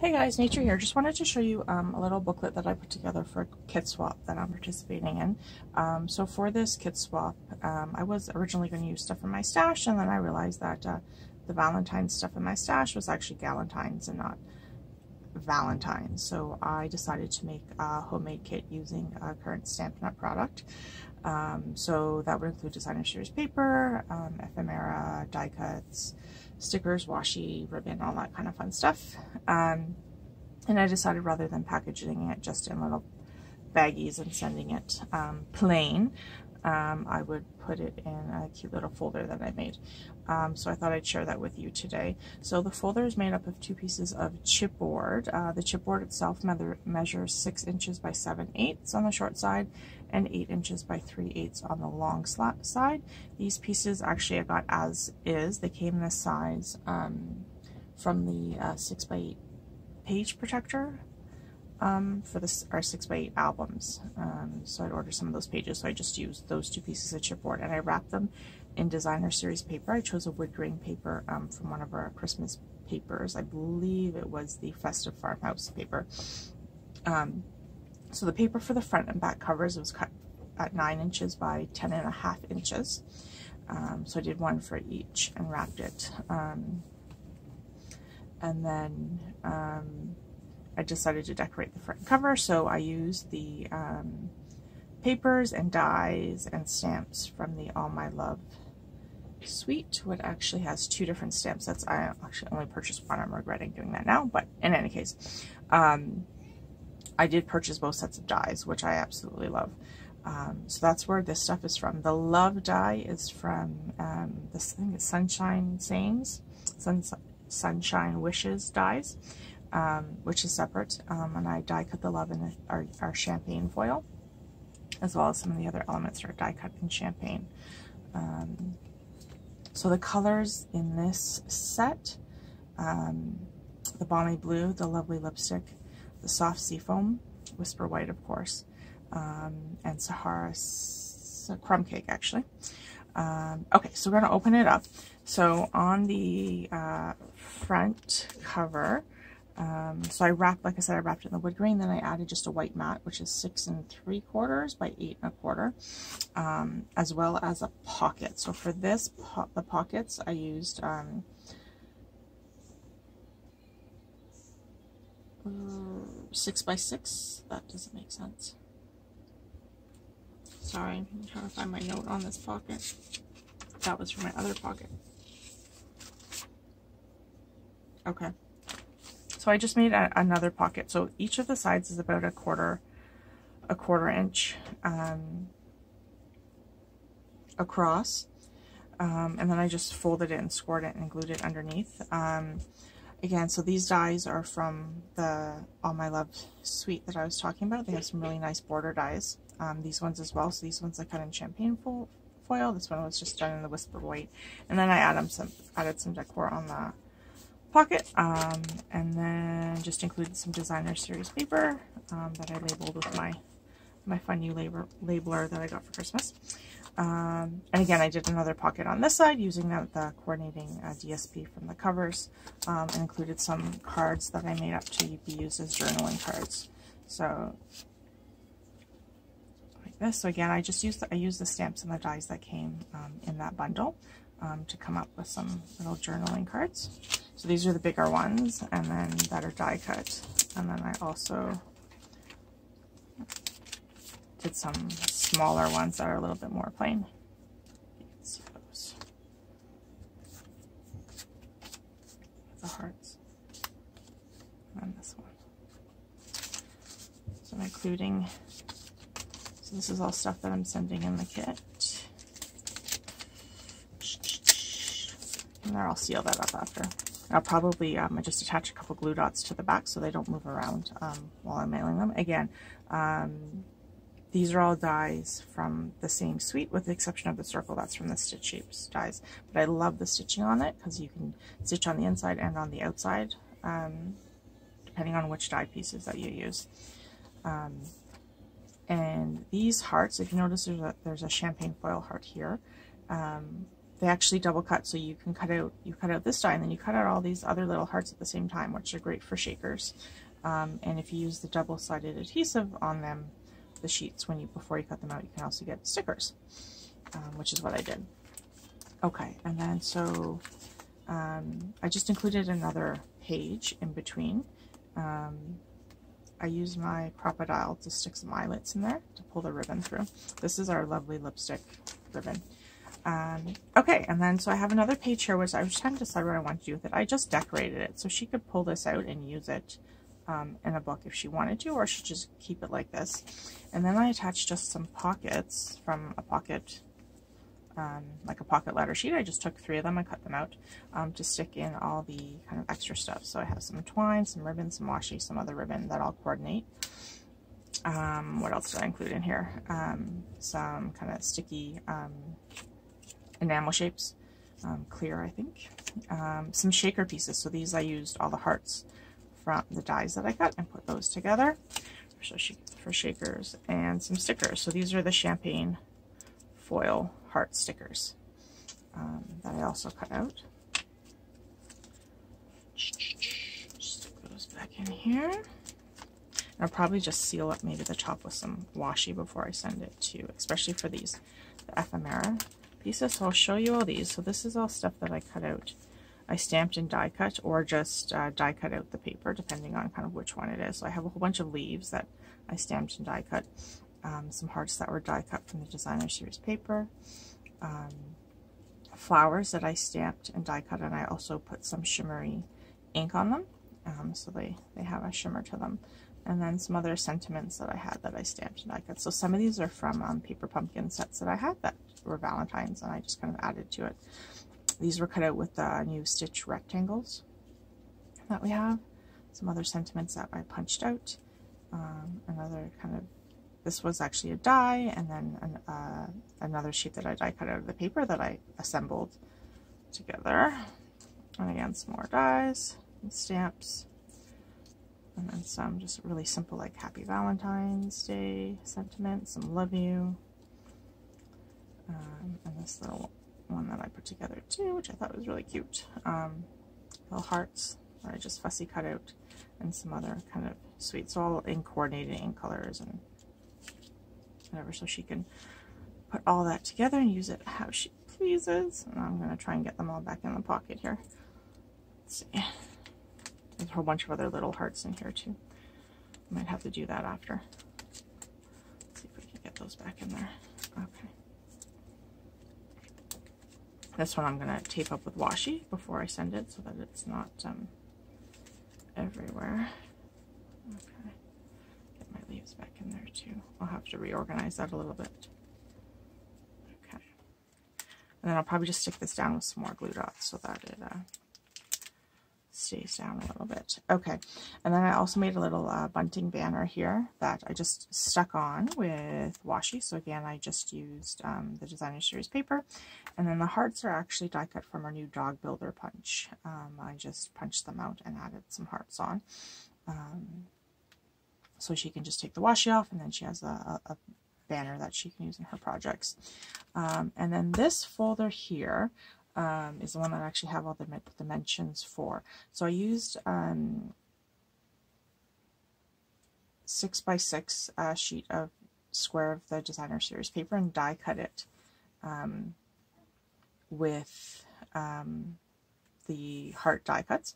Hey guys, Nature here. Just wanted to show you a little booklet that I put together for a kit swap that I'm participating in. So for this kit swap, I was originally going to use stuff from my stash, and then I realized that the Valentine's stuff in my stash was actually Galentine's and not Valentine's. So I decided to make a homemade kit using a current Stampin' product. So that would include designer series paper, ephemera, die cuts, stickers, washi, ribbon, all that kind of fun stuff. And I decided rather than packaging it just in little baggies and sending it plain, I would put it in a cute little folder that I made. So I thought I'd share that with you today. So the folder is made up of 2 pieces of chipboard. The chipboard itself measures 6 inches by 7/8 on the short side and 8 inches by 3/8 on the long side. These pieces actually I got as is. They came this size from the 6x8 page protector for our 6x8 albums. So I'd ordered some of those pages, so I just used those 2 pieces of chipboard and I wrapped them in designer series paper. I chose a wood grain paper from one of our Christmas papers. I believe it was the Festive Farmhouse paper. So the paper for the front and back covers was cut at 9 inches by 10.5 inches. So I did one for each and wrapped it. And then I decided to decorate the front cover, so I used the papers and dies and stamps from the All My Love suite, which actually has 2 different stamp sets. I actually only purchased one. I'm regretting doing that now, but in any case, I did purchase both sets of dies, which I absolutely love. So that's where this stuff is from. The Love die is from this thing is Sunshine Sayings, Sunshine Wishes dies, which is separate, and I die cut the Love in our champagne foil, as well as some of the other elements are die cut in champagne. So the colors in this set, the Balmy Blue, the Lovely Lipstick, the Soft Seafoam, Whisper White of course, and Sahara Crumb Cake actually. Okay, so we're going to open it up. So on the front cover, so I wrapped, like I said, I wrapped it in the wood grain, then I added just a white mat, which is 6 3/4 by 8 1/4, as well as a pocket. So for this, the pockets, I used 6 by 6. That doesn't make sense. Sorry, I'm trying to find my note on this pocket. That was for my other pocket. Okay. So I just made another pocket. So each of the sides is about a quarter inch across. And then I just folded it and scored it and glued it underneath. Again, so these dies are from the All My Love suite that I was talking about. They have some really nice border dies. These ones as well. So these ones I cut in champagne foil. This one was just done in the Whisper White. And then I added some decor on the pocket, and then just included some designer series paper that I labeled with my fun new labeler that I got for Christmas. And again, I did another pocket on this side using the coordinating DSP from the covers, and included some cards that I made up to be used as journaling cards. So like this. So again, I used the stamps and the dies that came in that bundle to come up with some little journaling cards. So these are the bigger ones, and then that are die cut. And then I also did some smaller ones that are a little bit more plain. You can see those. The hearts. And this one. So I'm including, so this is all stuff that I'm sending in the kit. And there, I'll seal that up after. I'll probably just attach a couple glue dots to the back so they don't move around while I'm mailing them. Again, these are all dies from the same suite with the exception of the circle. That's from the Stitch Shapes dies. But I love the stitching on it because you can stitch on the inside and on the outside, depending on which die pieces that you use. And these hearts, if you notice there's a champagne foil heart here. they actually double cut, so you can cut out this die and then you cut out all these other little hearts at the same time, which are great for shakers. And if you use the double-sided adhesive on them, the sheets, before you cut them out, you can also get stickers, which is what I did. Okay, and then so I just included another page in between. I used my crocodile to stick some eyelets in there to pull the ribbon through. This is our lovely lipstick ribbon. Okay, and then so I have another page here, which I was trying to decide what I want to do with it. I just decorated it, so she could pull this out and use it in a book if she wanted to, or she just keep it like this. And then I attached just some pockets from a pocket, like a pocket letter sheet. I just took 3 of them and cut them out to stick in all the kind of extra stuff. So I have some twine, some ribbon, some washi, some other ribbon that I'll coordinate. What else did I include in here? Some kind of sticky enamel shapes, clear I think. Some shaker pieces. So these I used all the hearts from the dies that I cut and put those together for shakers, and some stickers. So these are the champagne foil heart stickers that I also cut out. Stick those back in here. And I'll probably just seal up maybe the top with some washi before I send it to, especially for these, the ephemera pieces. So I'll show you all these. So this is all stuff that I cut out. I stamped and die cut, or just die cut out the paper, depending on kind of which one it is. So I have a whole bunch of leaves that I stamped and die cut. Some hearts that were die cut from the designer series paper. Flowers that I stamped and die cut, and I also put some shimmery ink on them, so they have a shimmer to them. And then some other sentiments that I had that I stamped and die cut. So some of these are from paper pumpkin sets that I had that were Valentine's, and I just kind of added to it. These were cut out with the new stitch rectangles that we have. Some other sentiments that I punched out. Another kind of, this was actually a die, and then another sheet that I die cut out of the paper that I assembled together. And again, some more dies and stamps. And then some just really simple, like Happy Valentine's Day sentiments, some love you. And this little one that I put together too, which I thought was really cute. Little hearts that I just fussy cut out, and some other kind of sweet, so all in coordinated ink colors and whatever, so she can put all that together and use it how she pleases. And I'm going to try and get them all back in the pocket here. Let's see. There's a whole bunch of other little hearts in here too. I might have to do that after. Let's see if we can get those back in there. Okay. This one I'm going to tape up with washi before I send it, so that it's not everywhere. Okay. Get my leaves back in there too. I'll have to reorganize that a little bit. Okay. And then I'll probably just stick this down with some more glue dots so that it stays down a little bit. Okay, and then I also made a little bunting banner here that I just stuck on with washi. So again, I just used the designer series paper, and then the hearts are actually die cut from our new dog builder punch. I just punched them out and added some hearts on, so she can just take the washi off, and then she has a banner that she can use in her projects. And then this folder here is the one that I actually have all the dimensions for. So I used 6x6 sheet of square of the designer series paper and die cut it with the heart die cuts,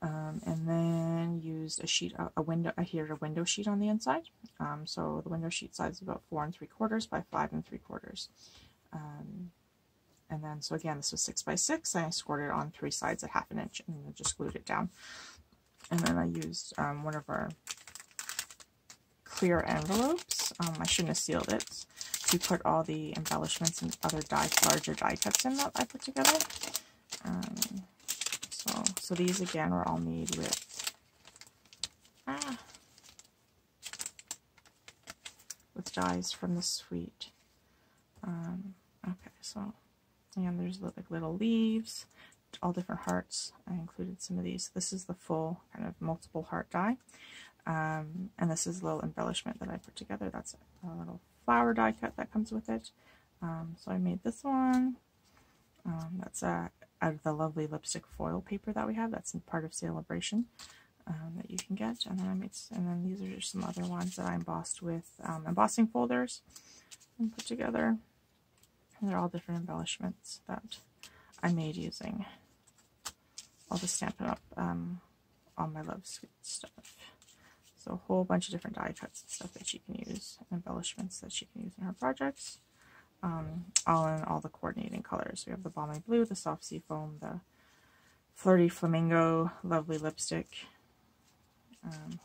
and then used a sheet, a window sheet on the inside. So the window sheet size is about 4 3/4 by 5 3/4. And then, so again, this was 6x6, and I scored it on 3 sides at 1/2 inch and just glued it down. And then I used one of our clear envelopes, I shouldn't have sealed it, to put all the embellishments and other larger die cuts in that I put together. So these again were all made with dies from the suite. Okay, so and there's like little leaves, all different hearts. I included some of these. This is the full kind of multiple heart die. And this is a little embellishment that I put together. That's a little flower die cut that comes with it. So I made this one. That's out of the lovely lipstick foil paper that we have. That's part of Celebration that you can get. And then these are just some other ones that I embossed with embossing folders and put together. And they're all different embellishments that I made using all the Stampin' Up! On My Love Sweet stuff. So a whole bunch of different die cuts and stuff that she can use, and embellishments that she can use in her projects. All in all the coordinating colors. We have the Balmy Blue, the Soft Sea Foam, the Flirty Flamingo, Lovely Lipstick,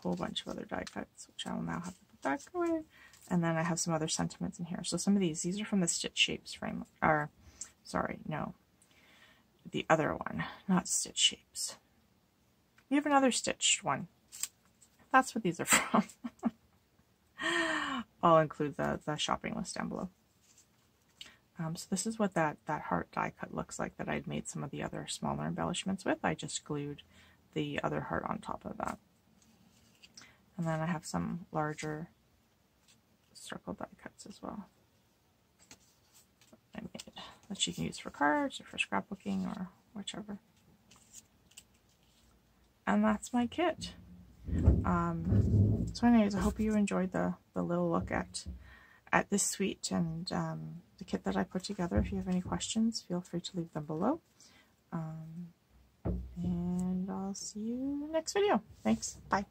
whole bunch of other die cuts, which I will now have to put back away. And then I have some other sentiments in here. So some of these are from the Stitch Shapes frame, or sorry, no, the other one, not Stitch Shapes. We have another stitched one. That's what these are from. I'll include the shopping list down below. So this is what that heart die cut looks like that I'd made some of the other smaller embellishments with. I just glued the other heart on top of that. And then I have some larger circle die cuts as well I made that you can use for cards or for scrapbooking or whichever. And that's my kit. So anyways, I hope you enjoyed the little look at this suite and the kit that I put together. If you have any questions, feel free to leave them below. And I'll see you in the next video. Thanks. Bye.